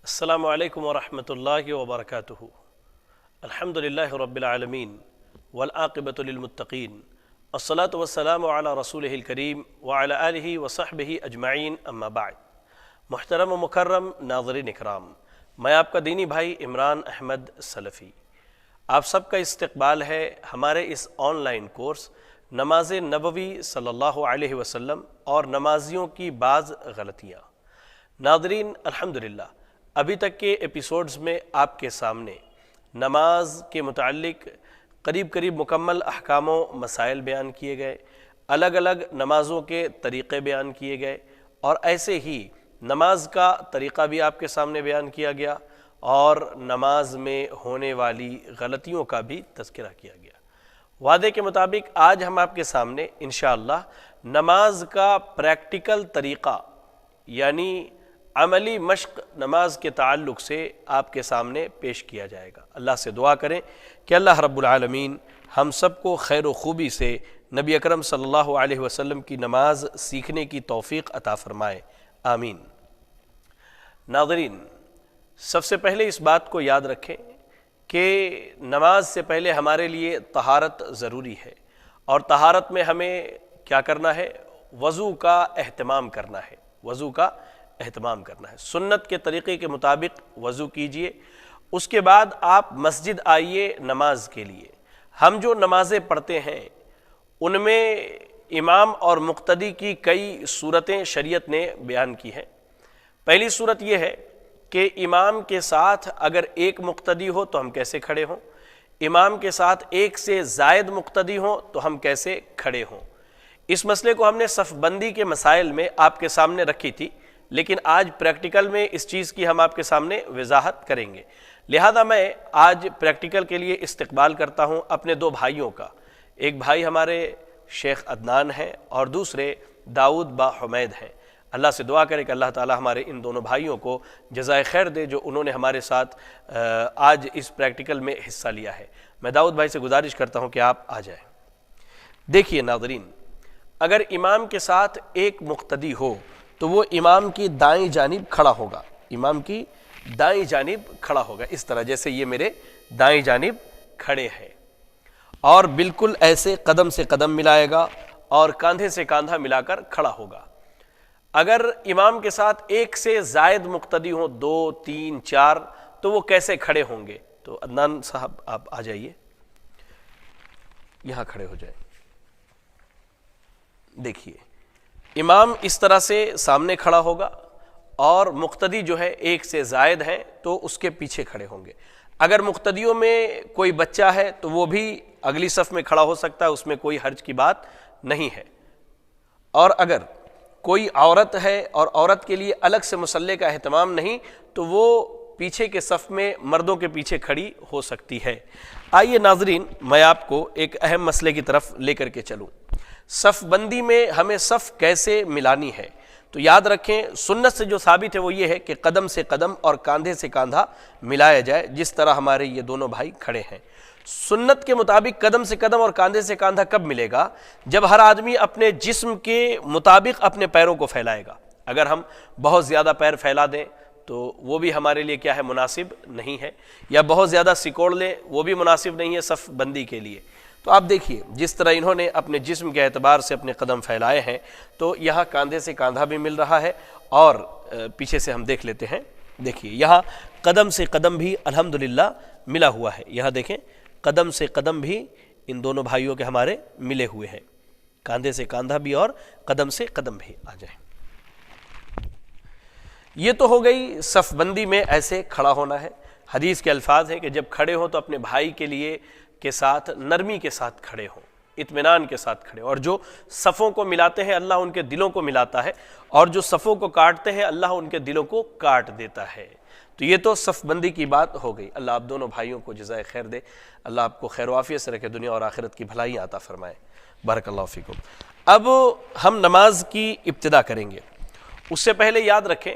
السلام علیکم ورحمۃ اللہ وبرکاتہ۔ الحمد للہ رب العالمین والعاقبۃ للمتقین، الصلاۃ والسلام علی رسولہ الکریم وعلی آلہ وصحبہ اجمعین، اما بعد۔ محترم و مکرم ناظرین اکرام، میں آپ کا دینی بھائی عمران احمد سلفی، آپ سب کا استقبال ہے ہمارے اس آن لائن کورس نماز نبوی صلی اللہ علیہ وسلم اور نمازیوں کی بعض غلطیاں۔ ناظرین، الحمدللہ ابھی تک کے ایپیسوڈز میں آپ کے سامنے نماز کے متعلق قریب مکمل احکام و مسائل بیان کیے گئے، الگ الگ نمازوں کے طریقے بیان کیے گئے، اور ایسے ہی نماز کا طریقہ بھی آپ کے سامنے بیان کیا گیا اور نماز میں ہونے والی غلطیوں کا بھی تذکرہ کیا گیا۔ وعدے کے مطابق آج ہم آپ کے سامنے انشاءاللہ نماز کا پریکٹیکل طریقہ یعنی عملی مشق نماز کے تعلق سے آپ کے سامنے پیش کیا جائے گا۔ اللہ سے دعا کریں کہ اللہ رب العالمین ہم سب کو خیر و خوبی سے نبی اکرم صلی اللہ علیہ وسلم کی نماز سیکھنے کی توفیق عطا فرمائے، آمین۔ ناظرین، سب سے پہلے اس بات کو یاد رکھیں کہ نماز سے پہلے ہمارے لیے طہارت ضروری ہے، اور طہارت میں ہمیں کیا کرنا ہے؟ وضو کا اہتمام کرنا ہے، وضو کا اہتمام کرنا ہے۔ سنت کے طریقے کے مطابق وضو کیجئے، اس کے بعد آپ مسجد آئیے نماز کے لیے۔ ہم جو نمازیں پڑھتے ہیں ان میں امام اور مقتدی کی کئی صورتیں شریعت نے بیان کی ہیں۔ پہلی صورت یہ ہے کہ امام کے ساتھ اگر ایک مقتدی ہو تو ہم کیسے کھڑے ہوں، امام کے ساتھ ایک سے زائد مقتدی ہوں تو ہم کیسے کھڑے ہوں۔ اس مسئلے کو ہم نے صف بندی کے مسائل میں آپ کے سامنے رکھی تھی، لیکن آج پریکٹیکل میں اس چیز کی ہم آپ کے سامنے وضاحت کریں گے۔ لہذا میں آج پریکٹیکل کے لیے استقبال کرتا ہوں اپنے دو بھائیوں کا۔ ایک بھائی ہمارے شیخ عدنان ہیں اور دوسرے داؤد با حمید ہیں۔ اللہ سے دعا کرے کہ اللہ تعالی ہمارے ان دونوں بھائیوں کو جزائے خیر دے جو انہوں نے ہمارے ساتھ آج اس پریکٹیکل میں حصہ لیا ہے۔ میں داؤد بھائی سے گزارش کرتا ہوں کہ آپ آ جائیں۔ دیکھیے ناظرین، اگر امام کے ساتھ ایک مقتدی ہو تو وہ امام کی دائیں جانب کھڑا ہوگا، امام کی دائیں جانب کھڑا ہوگا، اس طرح جیسے یہ میرے دائیں جانب کھڑے ہیں، اور بالکل ایسے قدم سے قدم ملائے گا اور کاندھے سے کاندھا ملا کر کھڑا ہوگا۔ اگر امام کے ساتھ ایک سے زائد مقتدی ہوں، 2 3 4، تو وہ کیسے کھڑے ہوں گے؟ تو عدنان صاحب آپ آ جائیے، یہاں کھڑے ہو جائیں۔ دیکھیے، امام اس طرح سے سامنے کھڑا ہوگا اور مقتدی جو ہے ایک سے زائد ہیں تو اس کے پیچھے کھڑے ہوں گے۔ اگر مقتدیوں میں کوئی بچہ ہے تو وہ بھی اگلی صف میں کھڑا ہو سکتا ہے، اس میں کوئی حرج کی بات نہیں ہے۔ اور اگر کوئی عورت ہے اور عورت کے لیے الگ سے مصلی کا اہتمام نہیں تو وہ پیچھے کے صف میں مردوں کے پیچھے کھڑی ہو سکتی ہے۔ آئیے ناظرین، میں آپ کو ایک اہم مسئلے کی طرف لے کر کے چلوں۔ صف بندی میں ہمیں صف کیسے ملانی ہے؟ تو یاد رکھیں، سنت سے جو ثابت ہے وہ یہ ہے کہ قدم سے قدم اور کاندھے سے کاندھا ملایا جائے، جس طرح ہمارے یہ دونوں بھائی کھڑے ہیں۔ سنت کے مطابق قدم سے قدم اور کاندھے سے کاندھا کب ملے گا؟ جب ہر آدمی اپنے جسم کے مطابق اپنے پیروں کو پھیلائے گا۔ اگر ہم بہت زیادہ پیر پھیلا دیں تو وہ بھی ہمارے لیے کیا ہے؟ مناسب نہیں ہے، یا بہت زیادہ سکوڑ لیں وہ بھی مناسب نہیں ہے صف بندی کے لیے۔ تو آپ دیکھیے، جس طرح انہوں نے اپنے جسم کے اعتبار سے اپنے قدم پھیلائے ہیں تو یہاں کاندھے سے کاندھا بھی مل رہا ہے، اور پیچھے سے ہم دیکھ لیتے ہیں۔ دیکھیے، یہاں قدم سے قدم بھی الحمدللہ ملا ہوا ہے، یہاں دیکھیں قدم سے قدم بھی ان دونوں بھائیوں کے ہمارے ملے ہوئے ہیں، کاندھے سے کاندھا بھی اور قدم سے قدم بھی۔ آ جائیں۔ یہ تو ہو گئی صف بندی میں ایسے کھڑا ہونا ہے۔ حدیث کے الفاظ ہیں کہ جب کھڑے ہوں تو اپنے بھائی کے لیے کے ساتھ نرمی کے ساتھ کھڑے ہوں، اطمینان کے ساتھ کھڑے ہوں، اور جو صفوں کو ملاتے ہیں اللہ ان کے دلوں کو ملاتا ہے، اور جو صفوں کو کاٹتے ہیں اللہ ان کے دلوں کو کاٹ دیتا ہے۔ تو یہ تو صف بندی کی بات ہو گئی۔ اللہ آپ دونوں بھائیوں کو جزائے خیر دے، اللہ آپ کو خیر و عافیت سے رکھے، دنیا اور آخرت کی بھلائیاں عطا فرمائے۔ بارک اللہ فیکم۔ اب ہم نماز کی ابتدا کریں گے۔ اس سے پہلے یاد رکھیں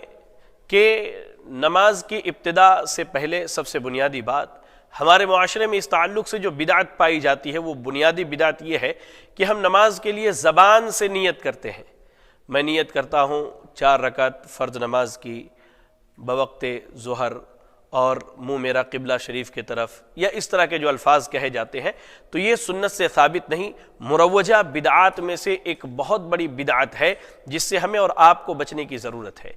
کہ نماز کی ابتدا سے پہلے سب سے بنیادی بات ہمارے معاشرے میں اس تعلق سے جو بدعت پائی جاتی ہے، وہ بنیادی بدعت یہ ہے کہ ہم نماز کے لیے زبان سے نیت کرتے ہیں۔ میں نیت کرتا ہوں 4 رکعت فرض نماز کی، بوقت ظہر اور منہ میرا قبلہ شریف کی طرف، یا اس طرح کے جو الفاظ کہے جاتے ہیں، تو یہ سنت سے ثابت نہیں، مروجہ بدعات میں سے ایک بہت بڑی بدعت ہے جس سے ہمیں اور آپ کو بچنے کی ضرورت ہے۔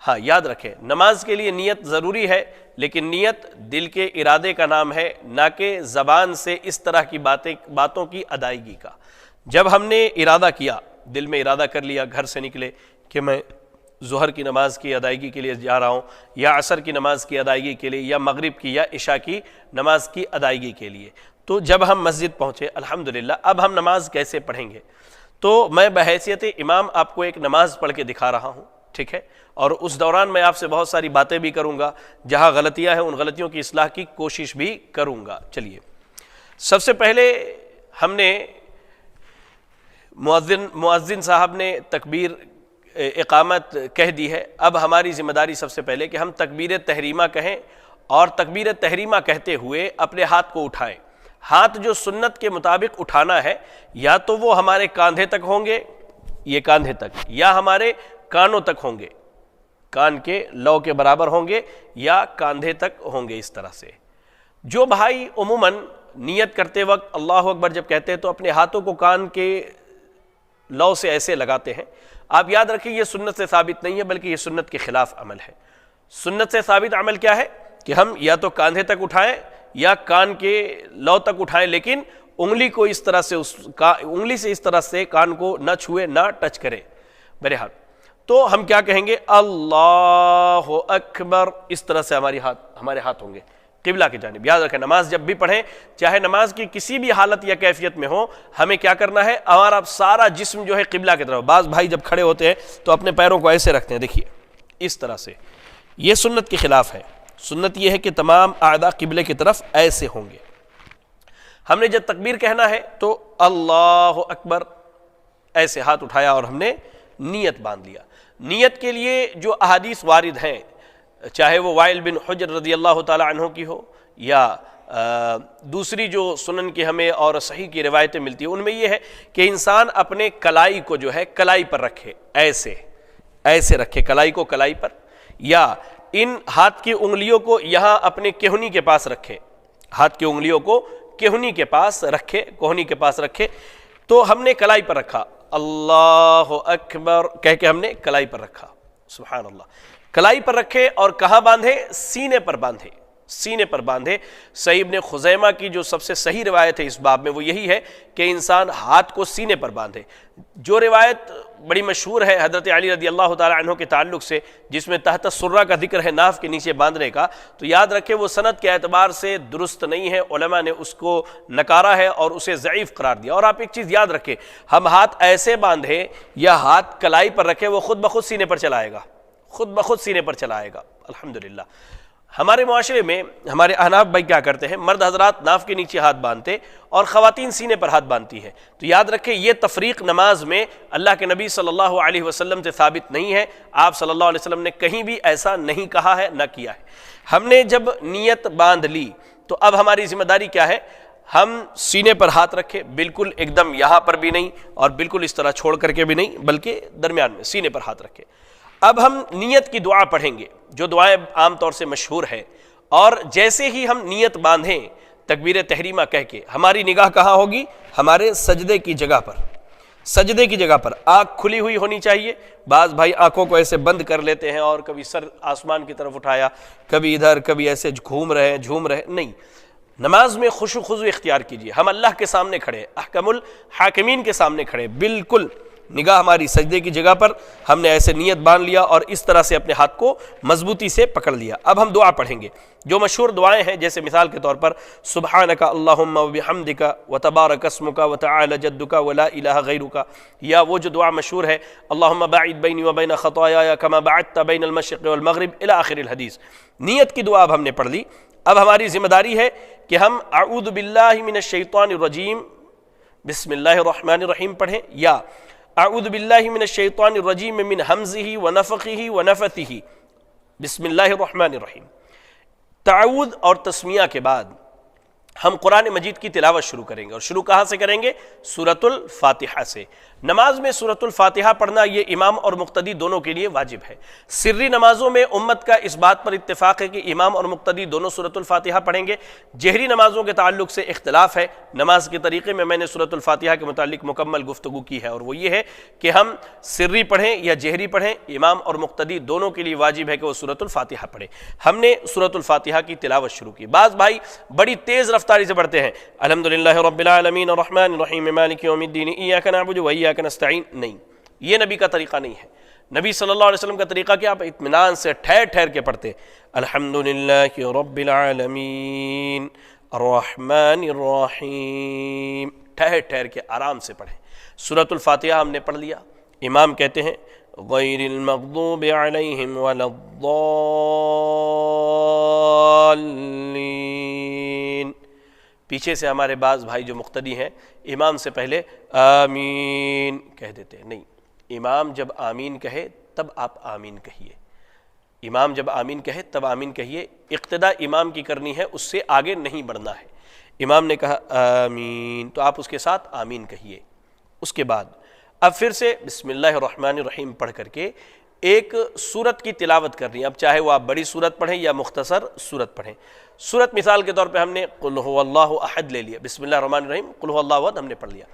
ہاں یاد رکھیں، نماز کے لیے نیت ضروری ہے، لیکن نیت دل کے ارادے کا نام ہے، نہ کہ زبان سے اس طرح کی باتوں کی ادائیگی کا۔ جب ہم نے ارادہ کیا، دل میں ارادہ کر لیا، گھر سے نکلے کہ میں ظہر کی نماز کی ادائیگی کے لیے جا رہا ہوں، یا عصر کی نماز کی ادائیگی کے لیے، یا مغرب کی یا عشاء کی نماز کی ادائیگی کے لیے، تو جب ہم مسجد پہنچے الحمدللہ اب ہم نماز کیسے پڑھیں گے؟ تو میں بحیثیت امام آپ کو ایک نماز پڑھ کے دکھا رہا ہوں، ٹھیک ہے، اور اس دوران میں آپ سے بہت ساری باتیں بھی کروں گا، جہاں غلطیاں ہیں ان غلطیوں کی اصلاح کی کوشش بھی کروں گا۔ چلیے، سب سے پہلے ہم نے مؤذن صاحب نے تکبیر اقامت کہہ دی ہے، اب ہماری ذمہ داری سب سے پہلے کہ ہم تکبیر تحریمہ کہیں، اور تکبیر تحریمہ کہتے ہوئے اپنے ہاتھ کو اٹھائیں۔ ہاتھ جو سنت کے مطابق اٹھانا ہے، یا تو وہ ہمارے کاندھے تک ہوں گے، یہ کاندھے تک، یا ہمارے کانوں تک ہوں گے، کان کے لو کے برابر ہوں گے، یا کاندھے تک ہوں گے، اس طرح سے۔ جو بھائی عموماً نیت کرتے وقت اللہ اکبر جب کہتے ہیں تو اپنے ہاتھوں کو کان کے لو سے ایسے لگاتے ہیں، آپ یاد رکھیں یہ سنت سے ثابت نہیں ہے، بلکہ یہ سنت کے خلاف عمل ہے۔ سنت سے ثابت عمل کیا ہے کہ ہم یا تو کاندھے تک اٹھائیں یا کان کے لو تک اٹھائیں، لیکن انگلی کو اس طرح سے انگلی سے اس طرح سے کان کو نہ چھوئے، نہ ٹچ کرے۔ بہرحال تو ہم کیا کہیں گے؟ اللہ اکبر، اس طرح سے ہمارے ہاتھ ہوں گے قبلہ کی جانب۔ یاد رکھیں نماز جب بھی پڑھیں، چاہے نماز کی کسی بھی حالت یا کیفیت میں ہو، ہمیں کیا کرنا ہے؟ ہمارا سارا جسم جو ہے قبلہ کی طرف۔ بعض بھائی جب کھڑے ہوتے ہیں تو اپنے پیروں کو ایسے رکھتے ہیں، دیکھیے اس طرح سے، یہ سنت کے خلاف ہے۔ سنت یہ ہے کہ تمام اعضاء قبلے کی طرف ایسے ہوں گے۔ ہم نے جب تکبیر کہنا ہے تو اللہ اکبر، ایسے ہاتھ اٹھایا اور ہم نے نیت باندھ لیا۔ نیت کے لیے جو احادیث وارد ہیں، چاہے وہ وائل بن حجر رضی اللہ تعالی عنہ کی ہو، یا دوسری جو سنن کی ہمیں اور صحیح کی روایتیں ملتی ہیں، ان میں یہ ہے کہ انسان اپنے کلائی کو جو ہے کلائی پر رکھے، ایسے رکھے کلائی کو کلائی پر، یا ان ہاتھ کی انگلیوں کو یہاں اپنے کہنی کے پاس رکھے، ہاتھ کی انگلیوں کو کہنی کے پاس رکھے، کوہنی کے پاس رکھے۔ تو ہم نے کلائی پر رکھا، اللہ اکبر کہہ کے ہم نے کلائی پر رکھا، سبحان اللہ، کلائی پر رکھے، اور کہاں باندھے؟ سینے پر باندھے، سینے پر باندھے۔ صحیح ابن خزیمہ کی جو سب سے صحیح روایت ہے اس باب میں وہ یہی ہے کہ انسان ہاتھ کو سینے پر باندھے۔ جو روایت بڑی مشہور ہے حضرت علی رضی اللہ تعالی عنہ کے تعلق سے، جس میں تحت السرہ کا ذکر ہے ناف کے نیچے باندھنے کا، تو یاد رکھے وہ سند کے اعتبار سے درست نہیں ہے، علماء نے اس کو نکارا ہے اور اسے ضعیف قرار دیا۔ اور آپ ایک چیز یاد رکھیں، ہم ہاتھ ایسے باندھے یا ہاتھ کلائی پر رکھے، وہ خود بخود سینے پر چلا آئے گا، خود بخود سینے پر چلا آئے گا۔ الحمدللہ ہمارے معاشرے میں ہمارے احناف بھائی کیا کرتے ہیں، مرد حضرات ناف کے نیچے ہاتھ باندھتے اور خواتین سینے پر ہاتھ باندھتی ہے۔ تو یاد رکھیں یہ تفریق نماز میں اللہ کے نبی صلی اللہ علیہ وسلم سے ثابت نہیں ہے، آپ صلی اللہ علیہ وسلم نے کہیں بھی ایسا نہیں کہا ہے، نہ کیا ہے۔ ہم نے جب نیت باندھ لی تو اب ہماری ذمہ داری کیا ہے؟ ہم سینے پر ہاتھ رکھے، بالکل ایک دم یہاں پر بھی نہیں اور بالکل اس طرح چھوڑ کر کے بھی نہیں، بلکہ درمیان میں سینے پر ہاتھ رکھے۔ اب ہم نیت کی دعا پڑھیں گے، جو دعائیں عام طور سے مشہور ہے، اور جیسے ہی ہم نیت باندھیں تکبیر تحریمہ کہہ کے، ہماری نگاہ کہاں ہوگی؟ ہمارے سجدے کی جگہ پر، سجدے کی جگہ پر۔ آنکھ کھلی ہوئی ہونی چاہیے۔ بعض بھائی آنکھوں کو ایسے بند کر لیتے ہیں اور کبھی سر آسمان کی طرف اٹھایا، کبھی ادھر، کبھی ایسے جھوم رہے، نہیں۔ نماز میں خشوع خضوع اختیار کیجیے، ہم اللہ کے سامنے کھڑے، احکم الحاکمین کے سامنے کھڑے، بالکل نگاہ ہماری سجدے کی جگہ پر، ہم نے ایسے نیت باندھ لیا اور اس طرح سے اپنے ہاتھ کو مضبوطی سے پکڑ لیا۔ اب ہم دعا پڑھیں گے، جو مشہور دعائیں ہیں، جیسے مثال کے طور پر سبحانک اللہم وبحمدک وتبارک اسمک وتعالی جدک ولا الہ غیرک، یا وہ جو دعا مشہور ہے اللہم باعد بینی وبین خطایایا کما بعدت بین المشرق والمغرب الی آخر الحدیث۔ نیت کی دعا اب ہم نے پڑھ لی۔ اب ہماری ذمہ داری ہے کہ ہم اعوذ باللہ من الشیطان الرجیم بسم اللہ الرحمن الرحیم پڑھیں، یا اعوذ باللہ من الشیطان الرجیم من حمزہ ونفخہ ونفثہ بسم اللہ الرحمن الرحیم۔ تعوذ اور تسمیہ کے بعد ہم قرآن مجید کی تلاوت شروع کریں گے، اور شروع کہاں سے کریں گے؟ سورۃ الفاتحہ سے۔ نماز میں سورۃ الفاتحہ پڑھنا یہ امام اور مقتدی دونوں کے لیے واجب ہے۔ سری نمازوں میں امت کا اس بات پر اتفاق ہے کہ امام اور مقتدی دونوں سورۃ الفاتحہ پڑھیں گے۔ جہری نمازوں کے تعلق سے اختلاف ہے، نماز کے طریقے میں نے سورۃ الفاتحہ کے متعلق مکمل گفتگو کی ہے، اور وہ یہ ہے کہ ہم سری پڑھیں یا جہری پڑھیں، امام اور مقتدی دونوں کے لیے واجب ہے کہ وہ سورۃ الفاتحہ پڑھیں۔ ہم نے سورۃ الفاتحہ کی تلاوت شروع کی۔ بعض بھائی بڑی تیز رفتاری سے پڑھتے ہیں، الحمدللہ رب العالمین الرحمن الرحیم مالک یوم الدین ایاک نعبد و ایاک نستعین، نہیں، یہ نبی کا طریقہ نہیں ہے۔ نبی صلی اللہ علیہ وسلم کا طریقہ کیا؟ آپ اطمینان سے ٹھہر ٹھہر کے پڑھتے، الحمدللہ رب العالمین الرحمن الرحیم، ٹھہر ٹھہر کے آرام سے پڑھیں۔ سورۃ الفاتحہ ہم نے پڑھ لیا، امام کہتے ہیں غیر المغضوب علیہم ولا الضالین، پیچھے سے ہمارے بعض بھائی جو مقتدی ہیں امام سے پہلے آمین کہہ دیتے ہیں، نہیں، امام جب آمین کہے تب آپ آمین کہیے، امام جب آمین کہے تب آمین کہیے، اقتدا امام کی کرنی ہے، اس سے آگے نہیں بڑھنا ہے۔ امام نے کہا آمین تو آپ اس کے ساتھ آمین کہیے۔ اس کے بعد اب پھر سے بسم اللہ الرحمن الرحیم پڑھ کر کے ایک سورت کی تلاوت کرنی ہے، اب چاہے وہ آپ بڑی سورت پڑھیں یا مختصر سورت پڑھیں۔ سورت مثال کے طور پہ ہم نے قل هو اللہ احد لے لیا، بسم اللہ الرحمن الرحیم قل هو اللہ احد ہم نے پڑھ لیا۔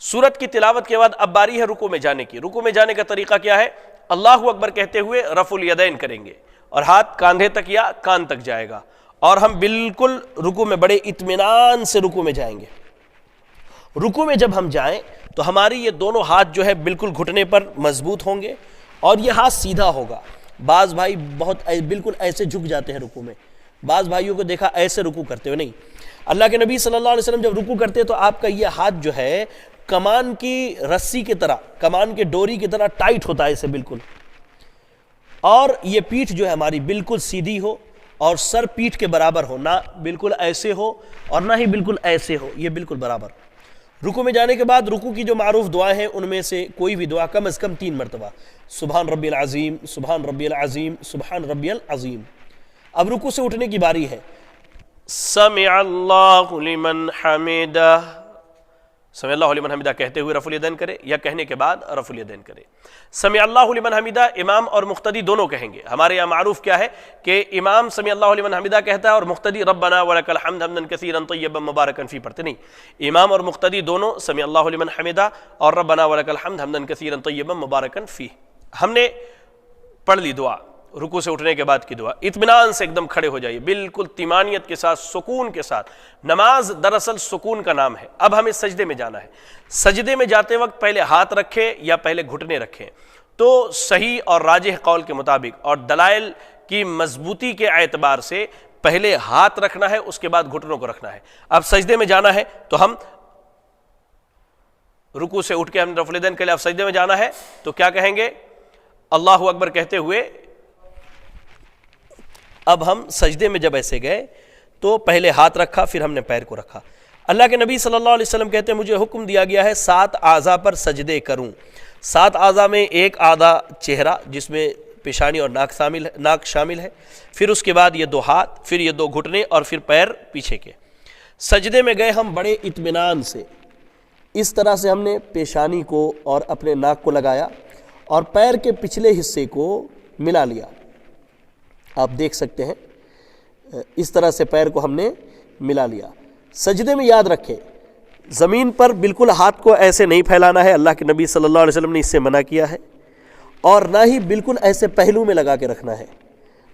سورت کی تلاوت کے بعد اب باری ہے رکوع میں جانے کی۔ رکوع میں جانے کا طریقہ کیا ہے؟ اللہ اکبر کہتے ہوئے رفع الیدین کریں گے، اور ہاتھ کاندھے تک یا کان تک جائے گا، اور ہم بالکل رکوع میں بڑے اطمینان سے رکوع میں جائیں گے۔ رکوع میں جب ہم جائیں تو ہماری یہ دونوں ہاتھ جو ہے بالکل گھٹنے پر مضبوط ہوں گے، اور یہ ہاتھ سیدھا ہوگا۔ بعض بھائی بہت بالکل ایسے جھک جاتے ہیں رکوع میں، بعض بھائیوں کو دیکھا ایسے رکوع کرتے ہوئے، نہیں، اللہ کے نبی صلی اللہ علیہ وسلم جب رکوع کرتے تو آپ کا یہ ہاتھ جو ہے کمان کی رسی کی طرح، کمان کے ڈوری کی طرح ٹائٹ ہوتا ہے اسے بالکل، اور یہ پیٹھ جو ہے ہماری بالکل سیدھی ہو، اور سر پیٹھ کے برابر ہو، نہ بالکل ایسے ہو اور نہ ہی بالکل ایسے ہو، یہ بالکل برابر۔ رکوع میں جانے کے بعد رکوع کی جو معروف دعائیں ہیں ان میں سے کوئی بھی دعا کم از کم 3 مرتبہ، سبحان ربی العظیم، سبحان ربی العظیم، سبحان ربی العظیم۔ اب رکوع سے اٹھنے کی باری ہے، سمع اللہ لمن حمدہ، سمع اللہ لمن حمدہ کہتے ہوئے رفع الیدین کرے یا کہنے کے بعد رفع الیدین کرے۔ سمع اللہ لمن حمدہ امام اور مقتدی دونوں کہیں گے۔ ہمارے یہاں معروف کیا ہے کہ امام سمع اللہ لمن حمدہ کہتا ہے اور مقتدی ربنا ولک الحمد حمدا کثیرا طیبا مبارکا فی پڑھتے نہیں، امام اور مقتدی دونوں سمع اللہ لمن حمدہ اور ربنا ولک الحمد حمدا کثیرا طیبا مبارکا فی۔ ہم نے پڑھ لی دعا، رکوع سے اٹھنے کے بعد کی دعا، اطمینان سے ایک دم کھڑے ہو جائیے، بالکل طمانینت کے ساتھ، سکون کے ساتھ۔ نماز دراصل سکون کا نام ہے۔ اب ہمیں سجدے میں جانا ہے۔ سجدے میں جاتے وقت پہلے ہاتھ رکھیں یا پہلے گھٹنے رکھیں، تو صحیح اور راجح قول کے مطابق اور دلائل کی مضبوطی کے اعتبار سے پہلے ہاتھ رکھنا ہے، اس کے بعد گھٹنوں کو رکھنا ہے۔ اب سجدے میں جانا ہے تو ہم رکوع سے اٹھ کے ہم رفع الیدین کے لیے اب سجدے میں جانا ہے تو کیا کہیں گے؟ اللہ اکبر کہتے ہوئے اب ہم سجدے میں جب ایسے گئے تو پہلے ہاتھ رکھا، پھر ہم نے پیر کو رکھا۔ اللہ کے نبی صلی اللہ علیہ وسلم کہتے ہیں مجھے حکم دیا گیا ہے 7 اعضاء پر سجدے کروں۔ 7 اعضاء میں ایک اعضاء چہرہ جس میں پیشانی اور ناک شامل ہے، پھر اس کے بعد یہ 2 ہاتھ، پھر یہ 2 گھٹنے، اور پھر پیر پیچھے کے۔ سجدے میں گئے ہم بڑے اطمینان سے، اس طرح سے ہم نے پیشانی کو اور اپنے ناک کو لگایا اور پیر کے پچھلے حصے کو ملا لیا۔ آپ دیکھ سکتے ہیں اس طرح سے پیر کو ہم نے ملا لیا۔ سجدے میں یاد رکھیں زمین پر بالکل ہاتھ کو ایسے نہیں پھیلانا ہے، اللہ کے نبی صلی اللہ علیہ وسلم نے اس سے منع کیا ہے، اور نہ ہی بالکل ایسے پہلو میں لگا کے رکھنا ہے،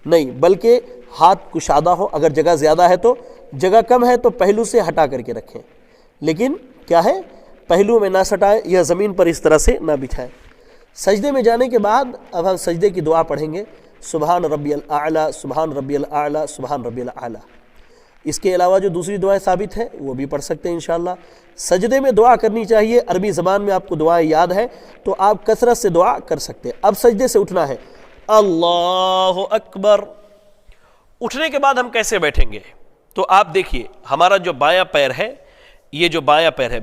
نہیں، بلکہ ہاتھ کشادہ ہو، اگر جگہ زیادہ ہے تو، جگہ کم ہے تو پہلو سے ہٹا کر کے رکھیں، لیکن کیا ہے پہلو میں نہ سٹائیں یا زمین پر اس طرح سے نہ بچھائیں۔ سجدے میں جانے کے بعد اب ہم سجدے کی دعا پڑھیں گے، سبحان ربی الاعلی، سبحان ربی الاعلی، سبحان ربی الاعلی۔ اس کے علاوہ جو دوسری دعائیں ثابت ہیں وہ بھی پڑھ سکتے ہیں انشاءاللہ۔ سجدے میں دعا کرنی چاہیے، عربی زبان میں آپ کو دعائیں یاد ہے تو آپ کثرت سے دعا کر سکتے ہیں۔ اب سجدے سے اٹھنا ہے، اللہ اکبر۔ اٹھنے کے بعد ہم کیسے بیٹھیں گے؟ تو آپ دیکھیے ہمارا جو بایاں پیر ہے، یہ جو بایاں پیر ہے،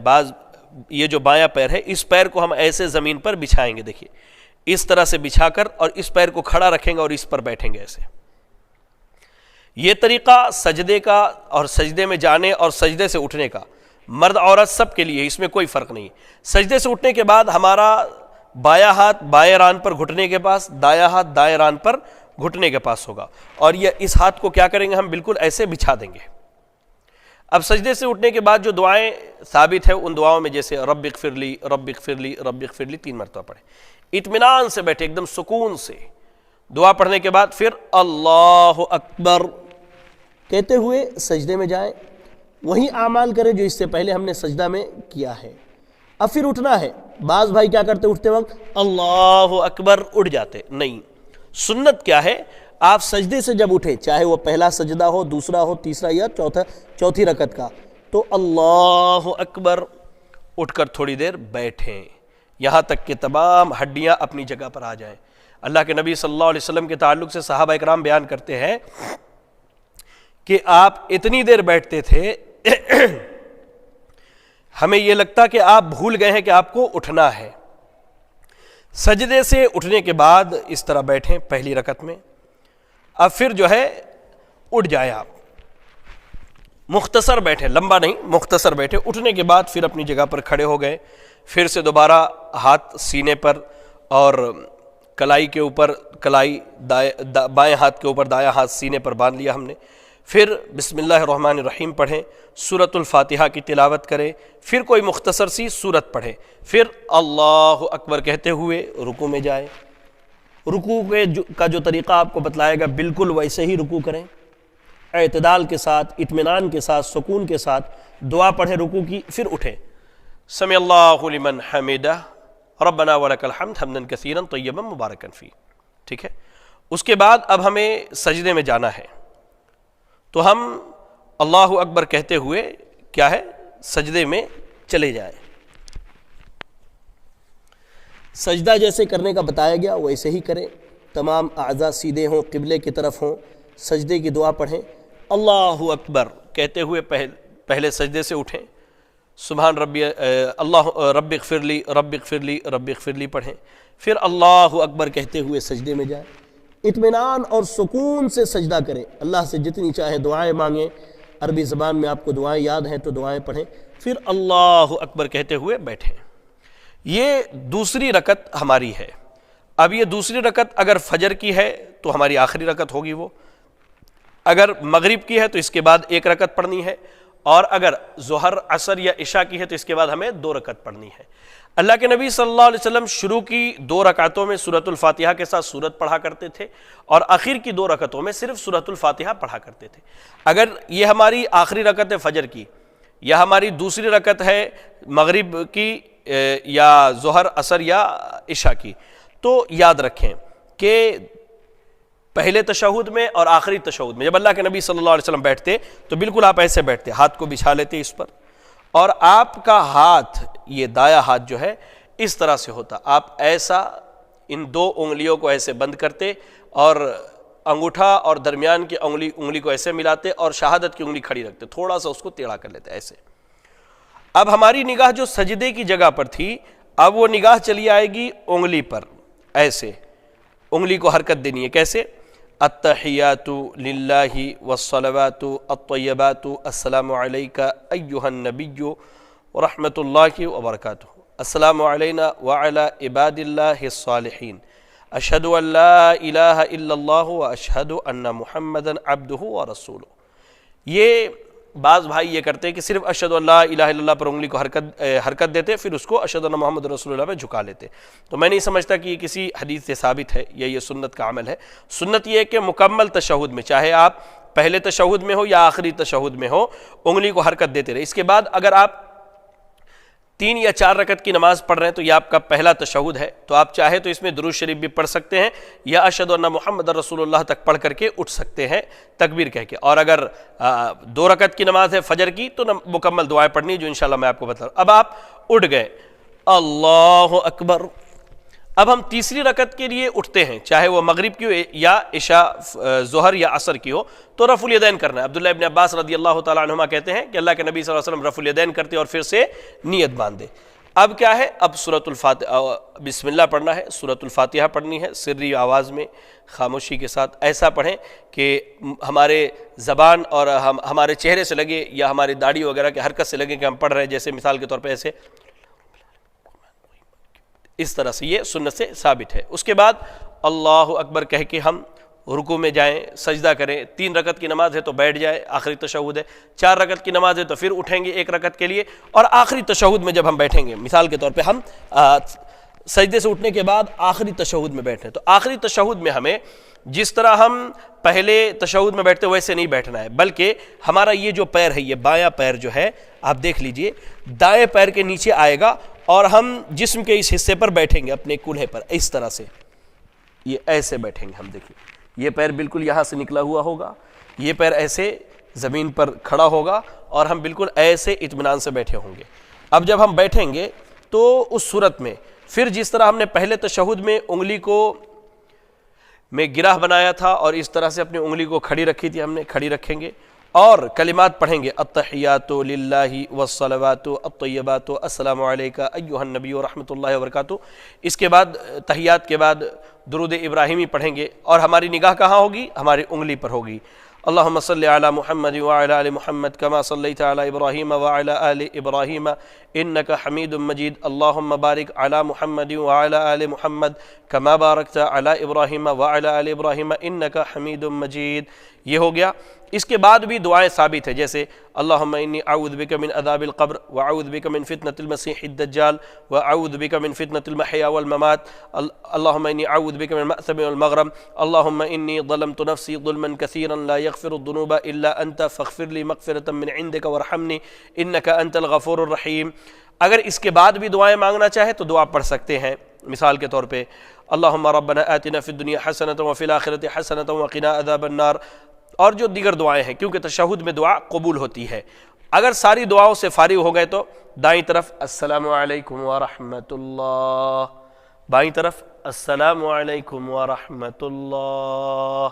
یہ جو بایاں پیر ہے، اس پیر کو ہم ایسے زمین پر بچھائیں گے، دیکھیے اس طرح سے بچھا کر، اور اس پیر کو کھڑا رکھیں گے اور اس پر بیٹھیں گے ایسے۔ یہ طریقہ سجدے کا اور سجدے میں جانے اور سجدے سے اٹھنے کا مرد عورت سب کے لیے، اس میں کوئی فرق نہیں۔ سجدے سے اٹھنے کے بعد ہمارا بایاں ہاتھ بائیں ران پر گھٹنے کے پاس، دایاں ہاتھ دائیں ران پر گھٹنے کے پاس ہوگا، اور یہ اس ہاتھ کو کیا کریں گے ہم بالکل ایسے بچھا دیں گے۔ اب سجدے سے اٹھنے کے بعد جو دعائیں ثابت ہے ان دعاؤں میں جیسے رب اغفر لی، رب اغفر لی، رب اغفر لی 3 مرتبہ پڑھیں، اطمینان سے بیٹھے، ایک دم سکون سے دعا پڑھنے کے بعد پھر اللہ اکبر کہتے ہوئے سجدے میں جائیں، وہی اعمال کریں جو اس سے پہلے ہم نے سجدہ میں کیا ہے۔ اب پھر اٹھنا ہے۔ بعض بھائی کیا کرتے اٹھتے وقت اللہ اکبر اٹھ جاتے، نہیں، سنت کیا ہے، آپ سجدے سے جب اٹھیں، چاہے وہ پہلا سجدہ ہو، دوسرا ہو، تیسرا یا چوتھی رکعت کا، تو اللہ اکبر اٹھ کر تھوڑی دیر بیٹھیں یہاں تک کہ تمام ہڈیاں اپنی جگہ پر آ جائیں۔ اللہ کے نبی صلی اللہ علیہ وسلم کے تعلق سے صحابہ اکرام بیان کرتے ہیں کہ آپ اتنی دیر بیٹھتے تھے ہمیں یہ لگتا کہ آپ بھول گئے ہیں کہ آپ کو اٹھنا ہے۔ سجدے سے اٹھنے کے بعد اس طرح بیٹھیں پہلی رکعت میں، اب پھر جو ہے اٹھ جائیں، آپ مختصر بیٹھیں، لمبا نہیں، مختصر بیٹھے، اٹھنے کے بعد پھر اپنی جگہ پر کھڑے ہو گئے، پھر سے دوبارہ ہاتھ سینے پر اور کلائی کے اوپر، کلائی بائیں ہاتھ کے اوپر، دایاں ہاتھ سینے پر باندھ لیا ہم نے، پھر بسم اللہ الرحمن الرحیم پڑھیں، سورۃ الفاتحہ کی تلاوت کریں، پھر کوئی مختصر سی سورت پڑھیں، پھر اللہ اکبر کہتے ہوئے رکوع میں جائیں۔ رکوع کا جو طریقہ آپ کو بتلائے گا بالکل ویسے ہی رکوع کریں، اعتدال کے ساتھ، اطمینان کے ساتھ، سکون کے ساتھ دعا پڑھیں رکوع کی، پھر اٹھیں، سمع اللہ لمن حمدہ ربنا ولک الحمد حمدا کثیرا طیبا مبارکا فیہ، ٹھیک ہے۔ اس کے بعد اب ہمیں سجدے میں جانا ہے، تو ہم اللہ اکبر کہتے ہوئے کیا ہے سجدے میں چلے جائیں۔ سجدہ جیسے کرنے کا بتایا گیا ویسے ہی کریں، تمام اعضاء سیدھے ہوں، قبلے کی طرف ہوں، سجدے کی دعا پڑھیں، اللہ اکبر کہتے ہوئے پہلے سجدے سے اٹھیں، سبحان ربی اللہ رب اغفر لی، رب اغفر لی، رب اغفر لی پڑھیں، پھر اللہ اکبر کہتے ہوئے سجدے میں جائیں، اطمینان اور سکون سے سجدہ کریں، اللہ سے جتنی چاہے دعائیں مانگیں، عربی زبان میں آپ کو دعائیں یاد ہیں تو دعائیں پڑھیں، پھر اللہ اکبر کہتے ہوئے بیٹھیں۔ یہ دوسری رکعت ہماری ہے۔ اب یہ دوسری رکعت اگر فجر کی ہے تو ہماری آخری رکعت ہوگی وہ، اگر مغرب کی ہے تو اس کے بعد 1 رکعت پڑھنی ہے، اور اگر ظہر عصر یا عشاء کی ہے تو اس کے بعد ہمیں 2 رکعت پڑھنی ہے۔ اللہ کے نبی صلی اللہ علیہ وسلم شروع کی 2 رکعتوں میں سورۃ الفاتحہ کے ساتھ سورت پڑھا کرتے تھے، اور آخر کی 2 رکعتوں میں صرف سورۃ الفاتحہ پڑھا کرتے تھے۔ اگر یہ ہماری آخری رکعت ہے فجر کی، یا ہماری دوسری رکعت ہے مغرب کی، یا ظہر عصر یا عشاء کی، تو یاد رکھیں کہ پہلے تشہد میں اور آخری تشہد میں جب اللہ کے نبی صلی اللہ علیہ وسلم بیٹھتے تو بالکل آپ ایسے بیٹھتے، ہاتھ کو بچھا لیتے اس پر، اور آپ کا ہاتھ، یہ دایاں ہاتھ جو ہے اس طرح سے ہوتا، آپ ایسا ان 2 انگلیوں کو ایسے بند کرتے، اور انگوٹھا اور درمیان کی انگلی کو ایسے ملاتے، اور شہادت کی انگلی کھڑی رکھتے، تھوڑا سا اس کو ٹیڑھا کر لیتے ایسے۔ اب ہماری نگاہ جو سجدے کی جگہ پر تھی، اب وہ نگاہ چلی آئے گی انگلی پر، ایسے انگلی کو حرکت دینی ہے، کیسے؟ التحیات للہ والصلوات الطیبات السلام علیک ایہا النبی ورحمۃ اللہ وبرکاتہ، السلام علینا وعلی عباد اللہ الصالحین، اشہد ان لا الہ الا اللہ واشہد ان محمدا عبدہ ورسولہ۔ یہ بعض بھائی یہ کرتے کہ صرف اشہد ان لا الہ الا اللہ پر انگلی کو حرکت دیتے، پھر اس کو اشہد ان محمد رسول اللہ پہ جھکا لیتے، تو میں نہیں سمجھتا کہ یہ کسی حدیث سے ثابت ہے یا یہ سنت کا عمل ہے۔ سنت یہ ہے کہ مکمل تشہد میں، چاہے آپ پہلے تشہد میں ہو یا آخری تشہد میں ہو، انگلی کو حرکت دیتے رہے۔ اس کے بعد اگر آپ 3 یا 4 رکعت کی نماز پڑھ رہے ہیں تو یہ آپ کا پہلا تشہد ہے، تو آپ چاہے تو اس میں درود شریف بھی پڑھ سکتے ہیں، یا اشہد ان محمد رسول اللہ تک پڑھ کر کے اٹھ سکتے ہیں تکبیر کہہ کے، اور اگر 2 رکعت کی نماز ہے فجر کی تو مکمل دعائیں پڑھنی جو انشاءاللہ میں آپ کو بتا رہا ہوں۔ اب آپ اٹھ گئے، اللہ اکبر، اب ہم تیسری رکعت کے لیے اٹھتے ہیں، چاہے وہ مغرب کی ہو یا عشاء ظہر یا عصر کی ہو، تو رفع الیدین کرنا ہے۔ عبداللہ ابن عباس رضی اللہ تعالیٰ عنہما کہتے ہیں کہ اللہ کے نبی صلی اللہ علیہ وسلم رفع الیدین کرتے اور پھر سے نیت باندھے، اب کیا ہے، اب سورۃ الفاتحہ بسم اللہ پڑھنا ہے، سورۃ الفاتحہ پڑھنی ہے سری آواز میں خاموشی کے ساتھ، ایسا پڑھیں کہ ہمارے زبان اور ہمارے چہرے سے لگے یا ہماری داڑھی وغیرہ کے حرکت سے لگے کہ ہم پڑھ رہے ہیں، جیسے مثال کے طور پہ ایسے اس طرح سے، یہ سنت سے ثابت ہے۔ اس کے بعد اللہ اکبر کہہ کے ہم رکوع میں جائیں، سجدہ کریں۔ 3 رکعت کی نماز ہے تو بیٹھ جائے، آخری تشہد ہے۔ 4 رکعت کی نماز ہے تو پھر اٹھیں گے 1 رکعت کے لیے، اور آخری تشہد میں جب ہم بیٹھیں گے، مثال کے طور پہ ہم سجدے سے اٹھنے کے بعد آخری تشہد میں بیٹھیں، تو آخری تشہد میں ہمیں جس طرح ہم پہلے تشہد میں بیٹھتے ویسے نہیں بیٹھنا ہے، بلکہ ہمارا یہ جو پیر ہے، یہ بایاں پیر جو ہے آپ دیکھ لیجئے دائیں پیر کے نیچے آئے گا، اور ہم جسم کے اس حصے پر بیٹھیں گے اپنے کولہے پر، اس طرح سے یہ ایسے بیٹھیں گے ہم۔ دیکھیے یہ پیر بالکل یہاں سے نکلا ہوا ہوگا، یہ پیر ایسے زمین پر کھڑا ہوگا، اور ہم بالکل ایسے اطمینان سے بیٹھے ہوں گے۔ اب جب ہم بیٹھیں گے تو اس صورت میں پھر جس طرح ہم نے پہلے تشہد میں انگلی کو میں گرہ بنایا تھا اور اس طرح سے اپنی انگلی کو کھڑی رکھی تھی، ہم نے کھڑی رکھیں گے اور کلمات پڑھیں گے، التحیات للہ والصلوات الطیبات السلام علیک ایھا النبی ورحمۃ اللہ وبرکاتہ۔ اس کے بعد تحیات کے بعد درود ابراہیمی پڑھیں گے، اور ہماری نگاہ کہاں ہوگی؟ ہماری انگلی پر ہوگی۔ اللہم صلی علی محمد وعلی آل محمد کما صلیت علی ابراہیم وعلی آل ابراہیم انک حمید مجید، اللہم بارک علی محمد وعلی آل محمد کما بارکت علی ابراہیم وعلی آل ابراہیم انک حمید مجید۔ یہ ہو گیا۔ اس کے بعد بھی دعائیں ثابت ہیں، جیسے اللہم انی اعوذ بک من عذاب القبر واعوذ بک من فتنة المسیح الدجال واعوذ بک من فتنة المحیا والممات، اللہم انی اعوذ بک من المأثم والمغرم، اللہم انی ظلمت نفسی ظلما کثیرا لا یغفر الذنوب الا انت فاغفر لی مغفرة من عندک وارحمنی انک انت الغفور الرحیم۔ اگر اس کے بعد بھی دعائیں مانگنا چاہے تو دعا پڑھ سکتے ہیں، مثال کے طور پہ اللہم ربنا آتنا فی الدنیا حسنۃ وفی الآخرۃ حسنۃ وقنا عذاب النار، اور جو دیگر دعائیں ہیں، کیونکہ تشہد میں دعا قبول ہوتی ہے۔ اگر ساری دعاؤں سے فارغ ہو گئے تو دائیں طرف السلام علیکم ورحمۃ اللہ، بائیں طرف السلام علیکم ورحمۃ اللہ،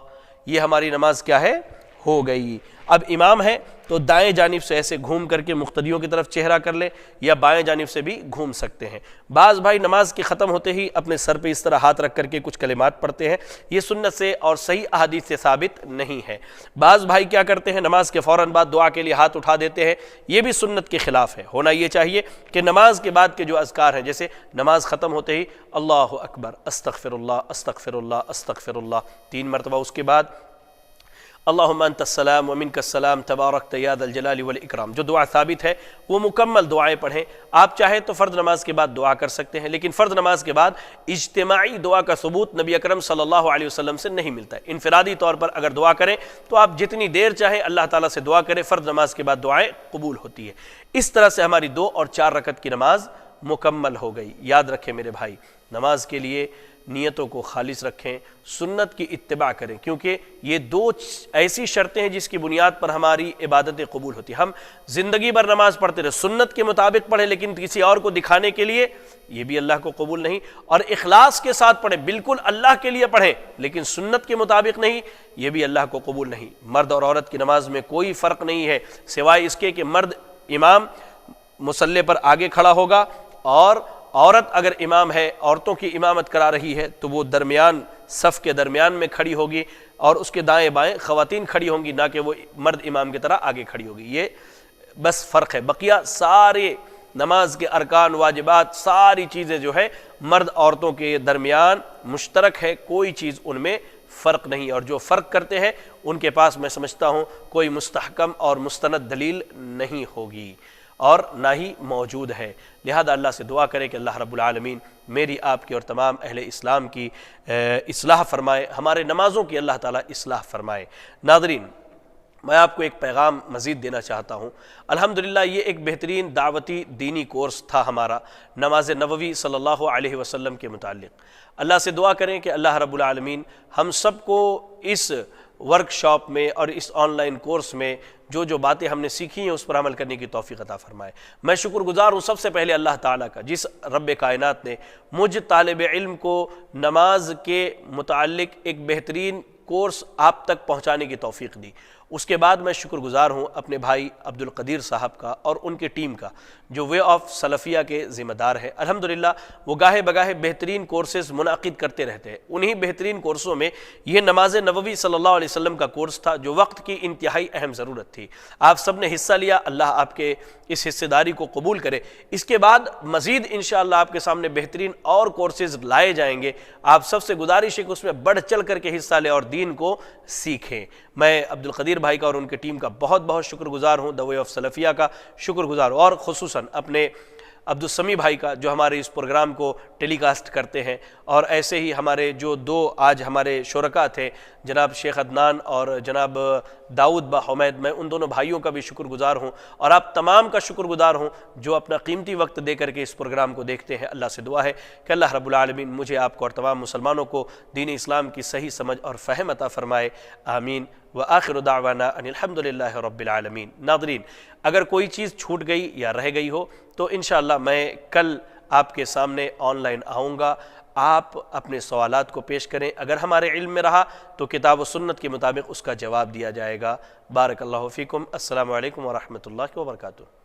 یہ ہماری نماز کیا ہے؟ ہو گئی۔ اب امام ہے تو دائیں جانب سے ایسے گھوم کر کے مقتدیوں کی طرف چہرہ کر لے، یا بائیں جانب سے بھی گھوم سکتے ہیں۔ بعض بھائی نماز کے ختم ہوتے ہی اپنے سر پہ اس طرح ہاتھ رکھ کر کے کچھ کلمات پڑھتے ہیں، یہ سنت سے اور صحیح احادیث سے ثابت نہیں ہے۔ بعض بھائی کیا کرتے ہیں، نماز کے فوراً بعد دعا کے لیے ہاتھ اٹھا دیتے ہیں، یہ بھی سنت کے خلاف ہے۔ ہونا یہ چاہیے کہ نماز کے بعد کے جو اذکار ہیں، جیسے نماز ختم ہوتے ہی اللہ اکبر، استغفر اللہ استغفر اللہ استغفر اللہ 3 مرتبہ، اس کے بعد اللہم انت السلام ومنک السلام تبارکت یا ذا الجلال والاکرام، جو دعا ثابت ہے وہ مکمل دعائیں پڑھیں۔ آپ چاہیں تو فرض نماز کے بعد دعا کر سکتے ہیں، لیکن فرض نماز کے بعد اجتماعی دعا کا ثبوت نبی اکرم صلی اللہ علیہ وسلم سے نہیں ملتا ہے۔ انفرادی طور پر اگر دعا کریں تو آپ جتنی دیر چاہیں اللہ تعالیٰ سے دعا کریں، فرض نماز کے بعد دعائیں قبول ہوتی ہے۔ اس طرح سے ہماری 2 اور 4 رکعت کی نماز مکمل ہو گئی۔ یاد رکھیں میرے بھائی، نماز کے لیے نیتوں کو خالص رکھیں، سنت کی اتباع کریں، کیونکہ یہ 2 ایسی شرطیں ہیں جس کی بنیاد پر ہماری عبادتیں قبول ہوتی ہیں۔ ہم زندگی بھر نماز پڑھتے رہے، سنت کے مطابق پڑھیں لیکن کسی اور کو دکھانے کے لیے، یہ بھی اللہ کو قبول نہیں۔ اور اخلاص کے ساتھ پڑھیں، بالکل اللہ کے لیے پڑھیں لیکن سنت کے مطابق نہیں، یہ بھی اللہ کو قبول نہیں۔ مرد اور عورت کی نماز میں کوئی فرق نہیں ہے، سوائے اس کے کہ مرد امام مصلی پر آگے کھڑا ہوگا، اور عورت اگر امام ہے، عورتوں کی امامت کرا رہی ہے تو وہ درمیان صف کے درمیان میں کھڑی ہوگی، اور اس کے دائیں بائیں خواتین کھڑی ہوں گی، نہ کہ وہ مرد امام کی طرح آگے کھڑی ہوگی۔ یہ بس فرق ہے، بقیہ سارے نماز کے ارکان واجبات ساری چیزیں جو ہے مرد عورتوں کے درمیان مشترک ہے، کوئی چیز ان میں فرق نہیں، اور جو فرق کرتے ہیں ان کے پاس میں سمجھتا ہوں کوئی مستحکم اور مستند دلیل نہیں ہوگی اور نہ ہی موجود ہے۔ لہذا اللہ سے دعا کریں کہ اللہ رب العالمین میری، آپ کی اور تمام اہل اسلام کی اصلاح فرمائے، ہمارے نمازوں کی اللہ تعالیٰ اصلاح فرمائے۔ ناظرین، میں آپ کو ایک پیغام مزید دینا چاہتا ہوں۔ الحمدللہ یہ ایک بہترین دعوتی دینی کورس تھا ہمارا نماز نبوی صلی اللہ علیہ وسلم کے متعلق۔ اللہ سے دعا کریں کہ اللہ رب العالمین ہم سب کو اس ورکشاپ میں اور اس آن لائن کورس میں جو جو باتیں ہم نے سیکھی ہیں اس پر عمل کرنے کی توفیق عطا فرمائے۔ میں شکر گزار ہوں سب سے پہلے اللہ تعالیٰ کا، جس رب کائنات نے مجھ طالب علم کو نماز کے متعلق ایک بہترین کورس آپ تک پہنچانے کی توفیق دی۔ اس کے بعد میں شکر گزار ہوں اپنے بھائی عبدالقدیر صاحب کا اور ان کی ٹیم کا جو وے آف سلفیہ کے ذمہ دار ہیں۔ الحمدللہ وہ گاہے بگاہے بہترین کورسز منعقد کرتے رہتے ہیں۔ انہی بہترین کورسوں میں یہ نماز نبوی صلی اللہ علیہ وسلم کا کورس تھا جو وقت کی انتہائی اہم ضرورت تھی۔ آپ سب نے حصہ لیا، اللہ آپ کے اس حصے داری کو قبول کرے۔ اس کے بعد مزید انشاءاللہ آپ کے سامنے بہترین اور کورسز لائے جائیں گے۔ آپ سب سے گزارش ہے کہ اس میں بڑھ چڑھ کر کے حصہ لیں اور دین کو سیکھیں۔ میں عبدالقدیر بھائی کا اور ان کی ٹیم کا بہت بہت شکر گزار ہوں، دا وے آف سلفیہ کا شکر گزار ہوں، اور خصوصاً اپنے عبدالسمیع بھائی کا جو ہمارے اس پروگرام کو ٹیلی کاسٹ کرتے ہیں، اور ایسے ہی ہمارے جو دو آج ہمارے شرکاء تھے جناب شیخ عدنان اور جناب داؤد با حمید، میں ان دونوں بھائیوں کا بھی شکر گزار ہوں، اور آپ تمام کا شکر گزار ہوں جو اپنا قیمتی وقت دے کر کے اس پروگرام کو دیکھتے ہیں۔ اللہ سے دعا ہے کہ اللہ رب العالمین مجھے، آپ کو اور تمام مسلمانوں کو دین اسلام کی صحیح سمجھ اور فہم عطا فرمائے، آمین۔ وآخر دعوانا ان الحمدللہ رب العالمین۔ ناظرین، اگر کوئی چیز چھوٹ گئی یا رہ گئی ہو تو انشاءاللہ میں کل آپ کے سامنے آن لائن آؤں گا، آپ اپنے سوالات کو پیش کریں، اگر ہمارے علم میں رہا تو کتاب و سنت کے مطابق اس کا جواب دیا جائے گا۔ بارک اللہ فیکم، السلام علیکم ورحمۃ اللہ وبرکاتہ۔